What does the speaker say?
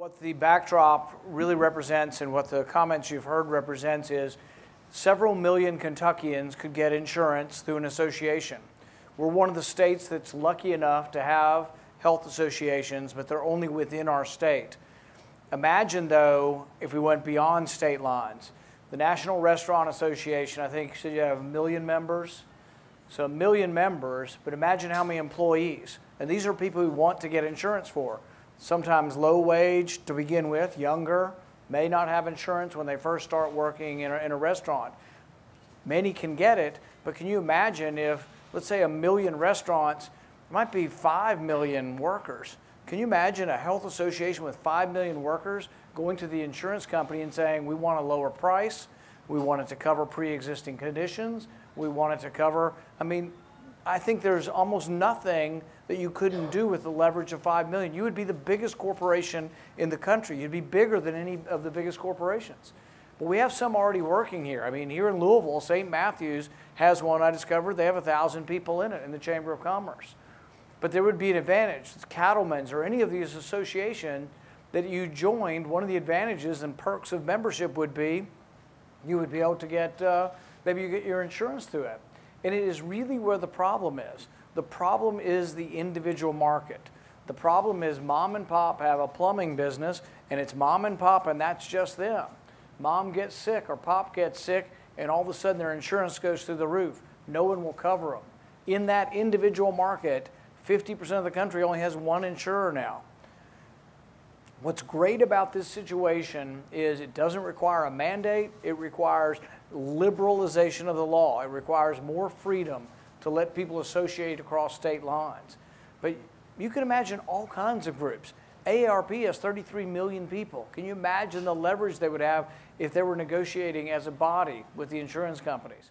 What the backdrop really represents and what the comments you've heard represents is several million Kentuckians could get insurance through an association. We're one of the states that's lucky enough to have health associations, but they're only within our state. Imagine, though, if we went beyond state lines. The National Restaurant Association, I think, said you have 1 million members. So 1 million members, but imagine how many employees. And these are people who want to get insurance for. Sometimes low wage to begin with, younger, may not have insurance when they first start working in a restaurant. Many can get it, but can you imagine if, let's say, 1 million restaurants, it might be 5 million workers. Can you imagine a health association with 5 million workers going to the insurance company and saying, we want a lower price, we want it to cover pre-existing conditions, we want it to cover, I think there's almost nothing that you couldn't do with the leverage of 5 million. You would be the biggest corporation in the country. You'd be bigger than any of the biggest corporations. But we have some already working here. Here in Louisville, St. Matthews has one I discovered. They have 1,000 people in it in the Chamber of Commerce. But there would be an advantage. It's Cattlemen's or any of these associations that you joined. One of the advantages and perks of membership would be you would be able to get, maybe you get your insurance through it. And it is really where the problem is. The problem is the individual market. The problem is mom and pop have a plumbing business, and it's mom and pop, and that's just them. Mom gets sick or pop gets sick, and all of a sudden their insurance goes through the roof. No one will cover them. In that individual market, 50% of the country only has one insurer now. What's great about this situation is it doesn't require a mandate. It requires liberalization of the law. It requires more freedom to let people associate across state lines. But you can imagine all kinds of groups. AARP has 33 million people. Can you imagine the leverage they would have if they were negotiating as a body with the insurance companies?